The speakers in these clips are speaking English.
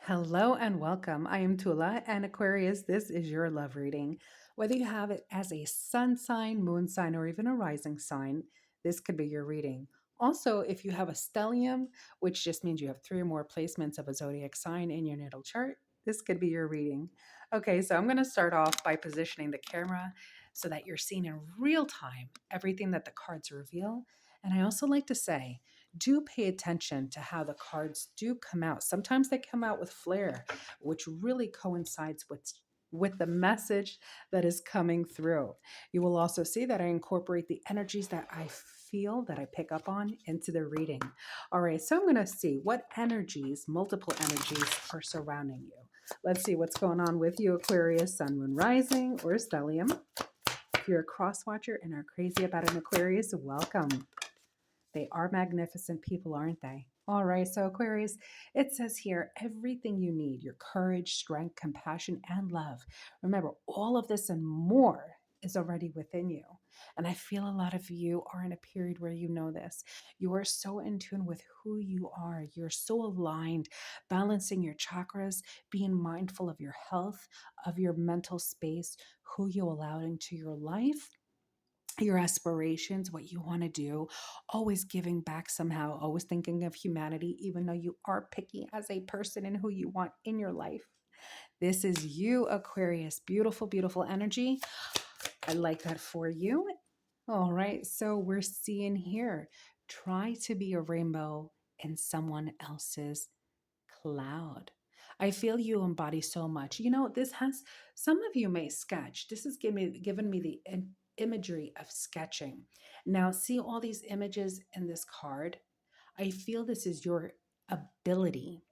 Hello and welcome. I am Tula and Aquarius. This is your love reading. Whether you have it as a sun sign, moon sign, or even a rising sign, this could be your reading. Also, if you have a stellium, which just means you have three or more placements of a zodiac sign in your natal chart, this could be your reading. Okay, so I'm going to start off by positioning the camera so that you're seeing in real time everything that the cards reveal. And I also like to say, do pay attention to how the cards do come out. Sometimes they come out with flair, which really coincides with the message that is coming through. You will also see that I incorporate the energies that I feel that I pick up on into the reading. All right, so I'm going to see what energies, multiple energies, are surrounding you. Let's see what's going on with you, Aquarius, Sun, Moon, Rising, or Stellium. If you're a cross watcher and are crazy about an Aquarius, welcome. They are magnificent people, aren't they? All right, so Aquarius, it says here everything you need your courage, strength, compassion, and love. Remember, all of this and more is already within you. And I feel a lot of you are in a period where you know this. You are so in tune with who you are. You're so aligned, balancing your chakras, being mindful of your health, of your mental space, who you allow into your life, your aspirations, what you want to do, always giving back somehow, always thinking of humanity, even though you are picky as a person and who you want in your life. This is you, Aquarius. Beautiful, beautiful energy. I like that for you. All right, so we're seeing here try to be a rainbow in someone else's cloud. I feel you embody so much. You know, this has some of you may sketch. This has given me the imagery of sketching. Now, see all these images in this card. I feel this is your ability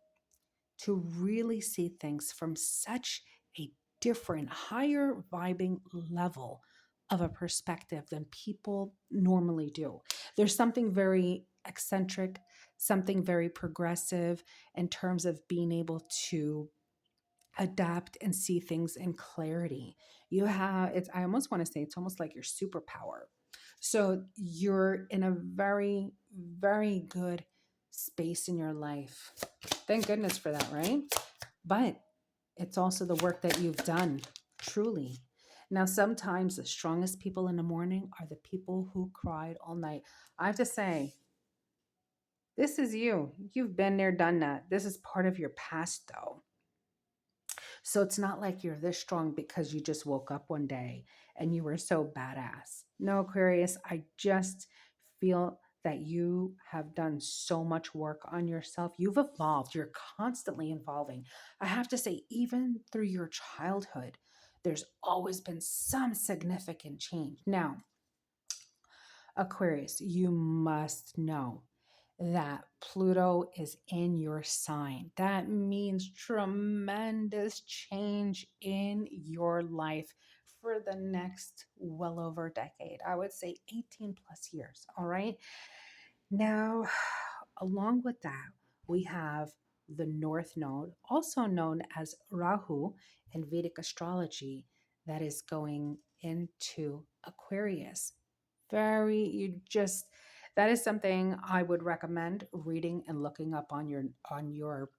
to really see things from such a different, higher vibing level of a perspective than people normally do. There's something very eccentric, something very progressive in terms of being able to adapt and see things in clarity. You have it's I almost want to say it's almost like your superpower. So you're in a very, very good space in your life. Thank goodness for that, right? But it's also the work that you've done, truly. Now, sometimes the strongest people in the morning are the people who cried all night. I have to say, this is you. You've been there, done that. This is part of your past, though. So it's not like you're this strong because you just woke up one day and you were so badass. No, Aquarius, I just feel that you have done so much work on yourself. You've evolved. You're constantly evolving. I have to say, even through your childhood, there's always been some significant change. Now, Aquarius, you must know that Pluto is in your sign. That means tremendous change in your life for the next well over a decade. I would say 18 plus years. All right. Now, along with that, we have the North Node, also known as Rahu in Vedic astrology, that is going into Aquarius. You just that is something I would recommend reading and looking up on your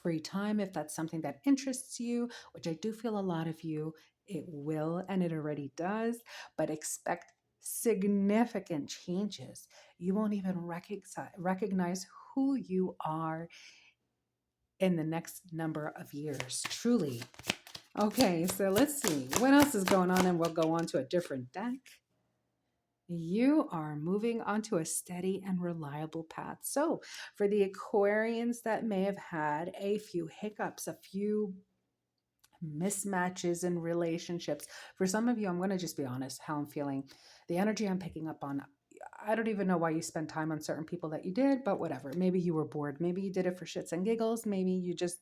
free time if that's something that interests you, which I do feel a lot of you it will and it already does, but expect significant changes. You won't even recognize who you are in the next number of years, truly. Okay, so let's see what else is going on, and we'll go on to a different deck. You are moving onto a steady and reliable path. So, for the Aquarians that may have had a few hiccups, a few mismatches in relationships, for some of you, I'm going to just be honest how I'm feeling. The energy I'm picking up on, I don't even know why you spent time on certain people that you did, but whatever. Maybe you were bored. Maybe you did it for shits and giggles. Maybe you just,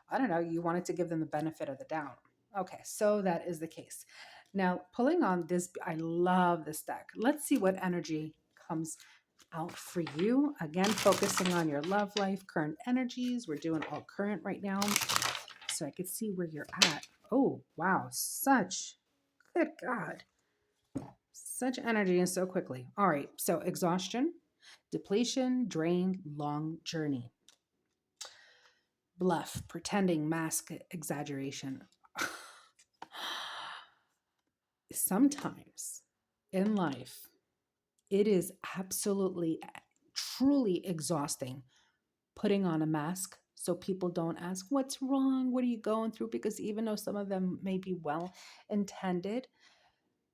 I don't know, you wanted to give them the benefit of the doubt. Okay, so that is the case. Now, pulling on this, I love this deck. Let's see what energy comes out for you. Again, focusing on your love life, current energies. We're doing all current right now, so I could see where you're at. Oh, wow. Good God. Such energy and so quickly. All right, so exhaustion, depletion, drain, long journey. bluff, pretending, mask, exaggeration. Sometimes in life, it is absolutely, truly exhausting putting on a mask so people don't ask, "What's wrong? What are you going through?" Because even though some of them may be well intended,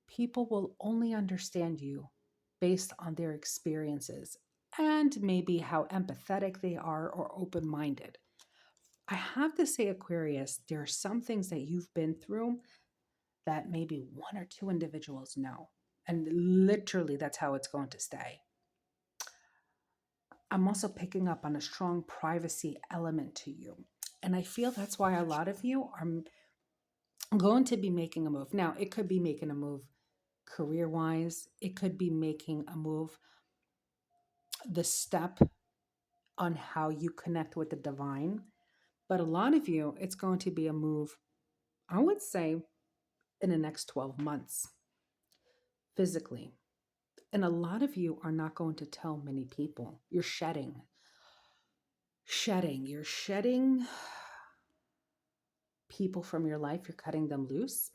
people will only understand you based on their experiences and maybe how empathetic they are or open minded. I have to say, Aquarius, there are some things that you've been through that maybe one or two individuals know. And literally, that's how it's going to stay. I'm also picking up on a strong privacy element to you. And I feel that's why a lot of you are going to be making a move. Now, it could be making a move career wise, it could be making a move, the step on how you connect with the divine. But a lot of you, it's going to be a move, I would say, in the next 12 months physically. And a lot of you are not going to tell many people. You're you're shedding people from your life, you're cutting them loose.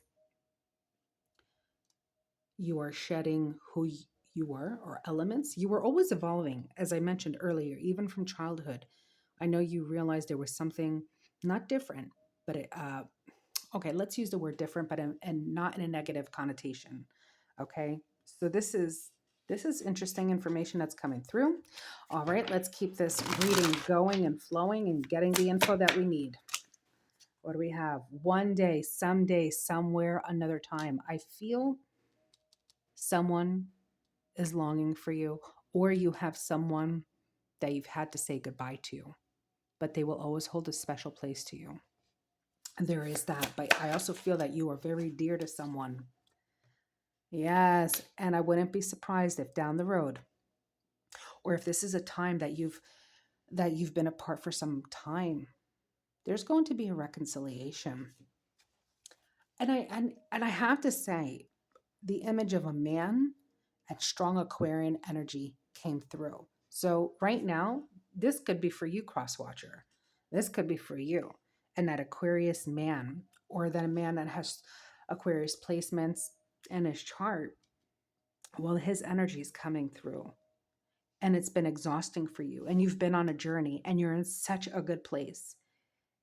You are shedding who you were or elements. You were always evolving, as I mentioned earlier, even from childhood. I know you realized there was something not different, but okay, let's use the word different, but and not in a negative connotation. Okay, so this is interesting information that's coming through. All right, let's keep this reading going and flowing and getting the info that we need. What do we have? One day, someday, somewhere, another time. I feel someone is longing for you, or you have someone that you've had to say goodbye to, but they will always hold a special place to you. There is that, but I also feel that you are very dear to someone. Yes, and I wouldn't be surprised if down the road, or if this is a time that you've been apart for some time, there's going to be a reconciliation. And I have to say, the image of a man and strong Aquarian energy came through. So right now, this could be for you, cross watcher. This could be for you. And that Aquarius man, or that a man that has Aquarius placements in his chart, well, his energy is coming through. And it's been exhausting for you. And you've been on a journey and you're in such a good place.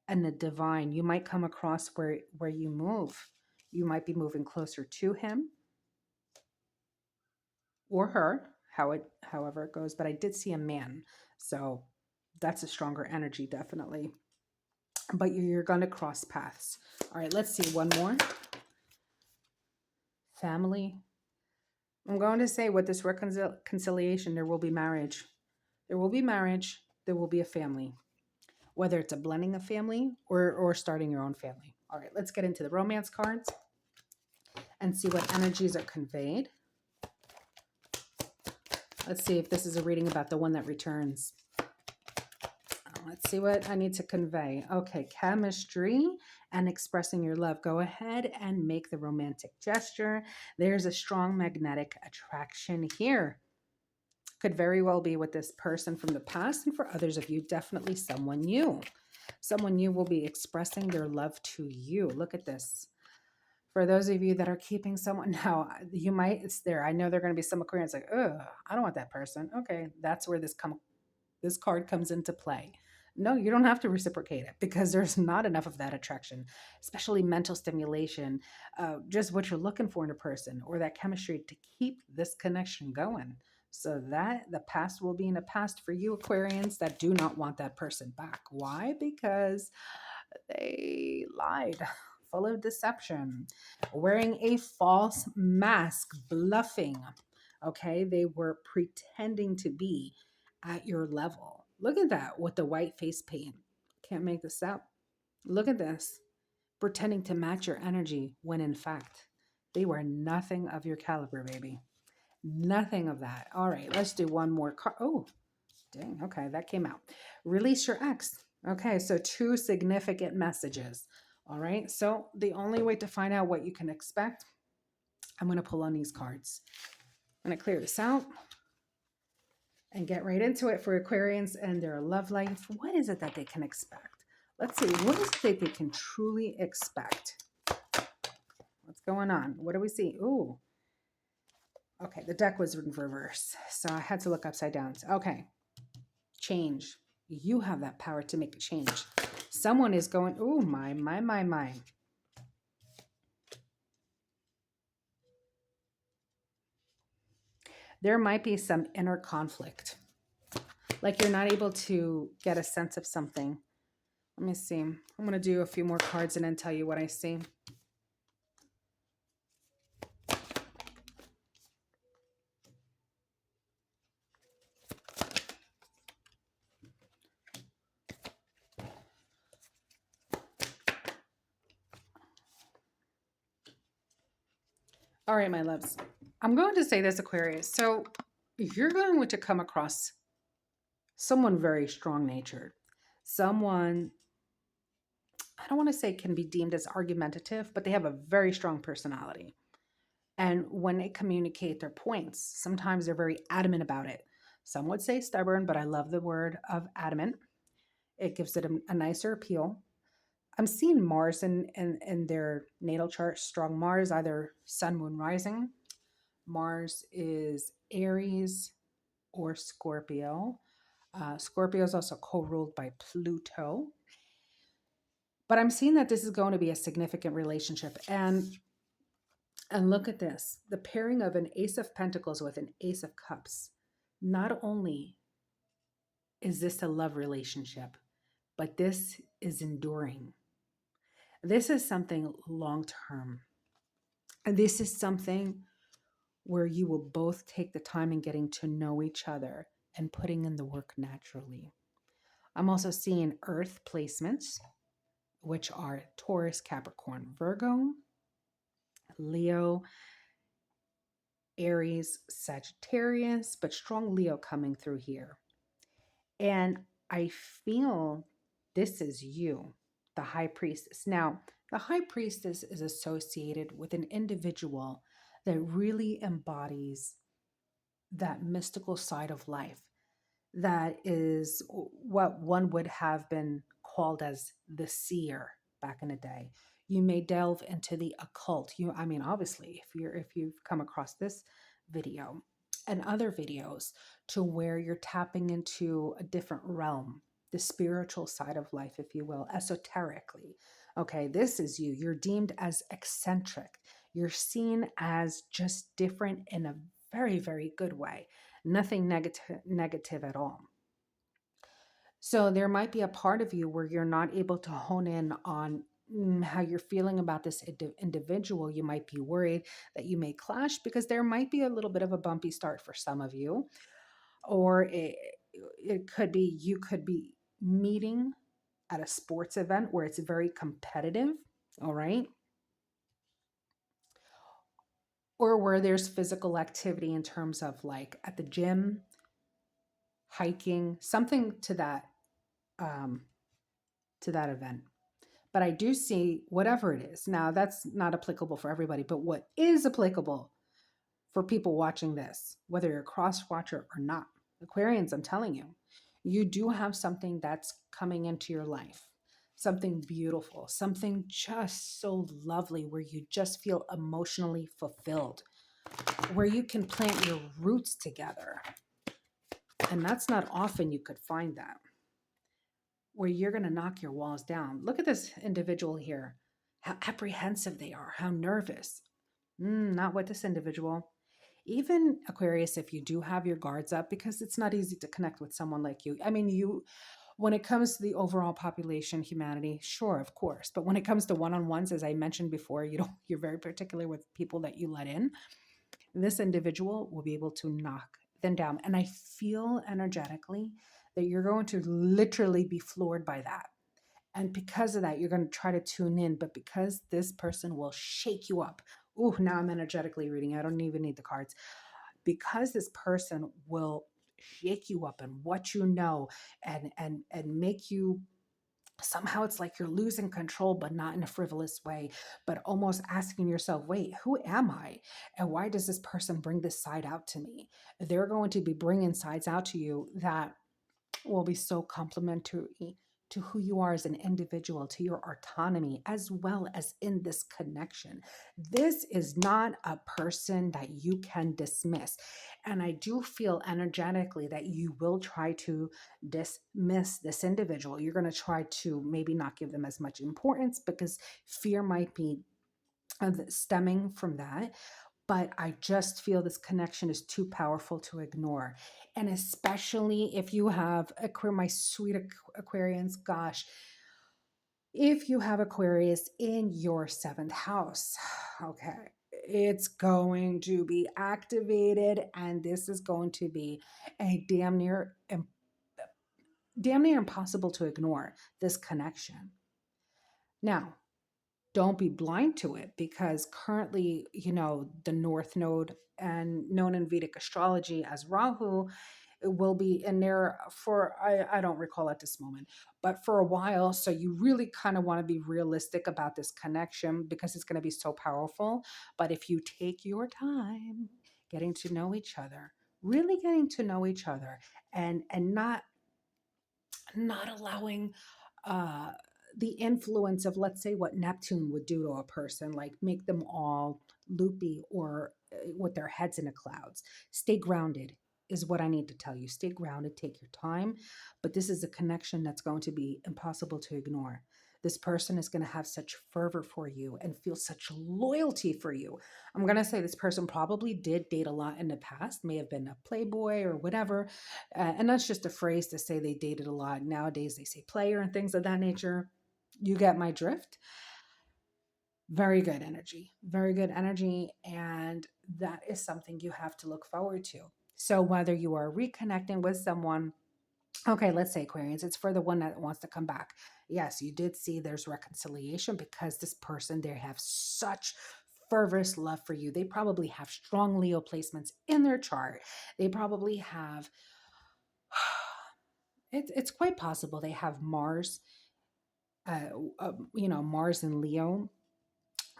And the divine, you might come across where you move. You might be moving closer to him or her, however it goes. But I did see a man, so that's a stronger energy, definitely. But you're going to cross paths. All right, let's see one more. Family. I'm going to say with this reconciliation, there will be marriage. There will be marriage. There will be a family, whether it's a blending of family or starting your own family. All right, let's get into the romance cards and see what energies are conveyed. Let's see if this is a reading about the one that returns. Let's see what I need to convey. Okay, chemistry and expressing your love. Go ahead and make the romantic gesture. There's a strong magnetic attraction here. Could very well be with this person from the past, and for others of you, definitely someone new. Someone new will be expressing their love to you. Look at this. For those of you that are keeping someone now, you might, it's there. I know there are going to be some Aquarians like, ugh, I don't want that person. Okay, that's where this card comes into play. No, you don't have to reciprocate it because there's not enough of that attraction, especially mental stimulation, just what you're looking for in a person or that chemistry to keep this connection going. So that the past will be in the past for you, Aquarians, that do not want that person back. Why? Because they lied, full of deception, wearing a false mask, bluffing. Okay, they were pretending to be at your level. Look at that with the white face paint. Can't make this up. Look at this. Pretending to match your energy when in fact they were nothing of your caliber, baby. Nothing of that. All right, let's do one more card. Oh, dang. Okay, that came out. Release your ex. Okay, so two significant messages. All right, so the only way to find out what you can expect, I'm going to pull on these cards. I'm going to clear this out and get right into it for Aquarians and their love life. What is it that they can expect? Let's see, what is it that they can truly expect? What's going on? What do we see? Ooh, okay, the deck was in reverse, so I had to look upside down. Okay, change. You have that power to make a change. Someone is going, oh, my. There might be some inner conflict. Like you're not able to get a sense of something. Let me see. I'm going to do a few more cards and then tell you what I see. All right, my loves. I'm going to say this, Aquarius. So you're going to come across someone very strong natured. Someone, I don't want to say can be deemed as argumentative, but they have a very strong personality. And when they communicate their points, sometimes they're very adamant about it. Some would say stubborn, but I love the word of adamant. It gives it a nicer appeal. I'm seeing Mars in their natal chart, strong Mars, either sun, moon, rising. Mars is Aries or Scorpio. Scorpio is also co-ruled by Pluto. But I'm seeing that this is going to be a significant relationship. And look at this, the pairing of an Ace of Pentacles with an Ace of Cups. Not only is this a love relationship, but this is enduring. This is something long term. And this is something where you will both take the time in getting to know each other and putting in the work naturally. I'm also seeing Earth placements, which are Taurus, Capricorn, Virgo, Leo, Aries, Sagittarius, but strong Leo coming through here. And I feel this is you, the high priestess. Now, the high priestess is associated with an individual that really embodies that mystical side of life. That is what one would have been called as the seer back in the day. You may delve into the occult. I mean, obviously, if you've come across this video and other videos to where you're tapping into a different realm, the spiritual side of life, if you will, esoterically. Okay, this is you. You're deemed as eccentric. You're seen as just different in a very, very good way. Nothing negative at all. So there might be a part of you where you're not able to hone in on how you're feeling about this individual. You might be worried that you may clash because there might be a little bit of a bumpy start for some of you. Or it could be you could be meeting at a sports event where it's very competitive, all right? Or where there's physical activity in terms of like at the gym, hiking, something um, to that event. But I do see whatever it is. Now, that's not applicable for everybody, but what is applicable for people watching this, whether you're a cross watcher or not, Aquarians, I'm telling you, you do have something that's coming into your life, something beautiful, something just so lovely where you just feel emotionally fulfilled, where you can plant your roots together. And that's not often you could find that, where you're going to knock your walls down. Look at this individual here, how apprehensive they are, how nervous. Not with this individual. Even Aquarius, if you do have your guards up, because it's not easy to connect with someone like you. I mean, when it comes to the overall population, humanity, sure, of course. But when it comes to one-on-ones, as I mentioned before, you're very particular with people that you let in. This individual will be able to knock them down. And I feel energetically that you're going to literally be floored by that. And because of that, you're going to try to tune in. But because this person will shake you up. Ooh, now I'm energetically reading. I don't even need the cards. Because this person will shake you up and what you know and make you somehow it's like you're losing control, but not in a frivolous way, but almost asking yourself, wait, who am I? And why does this person bring this side out to me? They're going to be bringing sides out to you that will be so complimentary to who you are as an individual, to your autonomy, as well as in this connection. This is not a person that you can dismiss. And I do feel energetically that you will try to dismiss this individual. You're going to try to maybe not give them as much importance because fear might be stemming from that. But I just feel this connection is too powerful to ignore. And especially if you have my sweet Aquarians, gosh, if you have Aquarius in your seventh house, okay, it's going to be activated, and this is going to be a damn near impossible to ignore this connection. Now, don't be blind to it because currently, the North Node and known in Vedic astrology as Rahu, it will be in there for, I don't recall at this moment, but for a while. So you really kind of want to be realistic about this connection because it's going to be so powerful. But if you take your time getting to know each other, really getting to know each other, and not allowing uh, the influence of, let's say, what Neptune would do to a person, like make them all loopy or with their heads in the clouds. Stay grounded is what I need to tell you. Stay grounded, take your time. But this is a connection that's going to be impossible to ignore. This person is going to have such fervor for you and feel such loyalty for you. I'm going to say this person probably did date a lot in the past, may have been a playboy or whatever, and that's just a phrase to say they dated a lot. Nowadays, they say player and things of that nature. You get my drift. Very good energy, very good energy. And that is something you have to look forward to. So, whether you are reconnecting with someone, okay, let's say Aquarians, it's for the one that wants to come back. Yes, you did see there's reconciliation because this person, they have such fervent love for you. They probably have strong Leo placements in their chart. They probably have it's quite possible they have Mars, uh, Mars in Leo,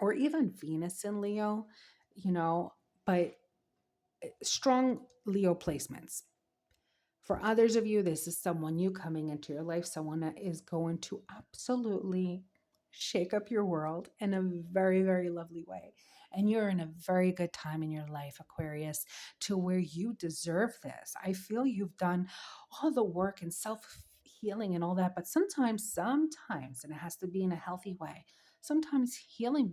or even Venus in Leo, but strong Leo placements. For others of you, this is someone new coming into your life, someone that is going to absolutely shake up your world in a very, very lovely way. And you're in a very good time in your life, Aquarius, to where you deserve this. I feel you've done all the work and self healing and all that, but sometimes, and it has to be in a healthy way, sometimes healing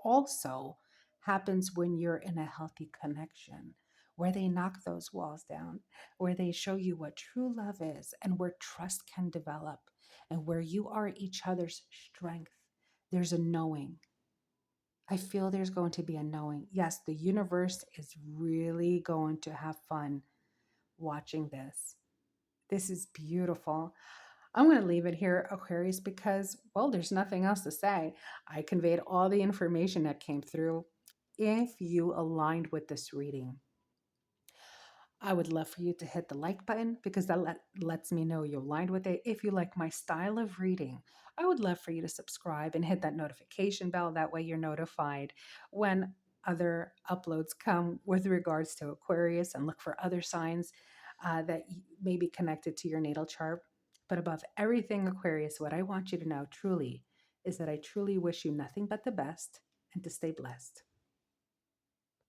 also happens when you're in a healthy connection where they knock those walls down, where they show you what true love is, and where trust can develop, and where you are each other's strength. There's a knowing. I feel there's going to be a knowing. Yes, the universe is really going to have fun watching this. This is beautiful. I'm going to leave it here, Aquarius, because, well, there's nothing else to say. I conveyed all the information that came through. If you aligned with this reading, I would love for you to hit the like button because that lets me know you're aligned with it. If you like my style of reading, I would love for you to subscribe and hit that notification bell. That way you're notified when other uploads come with regards to Aquarius, and look for other signs that may be connected to your natal chart. But above everything, Aquarius, what I want you to know truly is that I truly wish you nothing but the best and to stay blessed.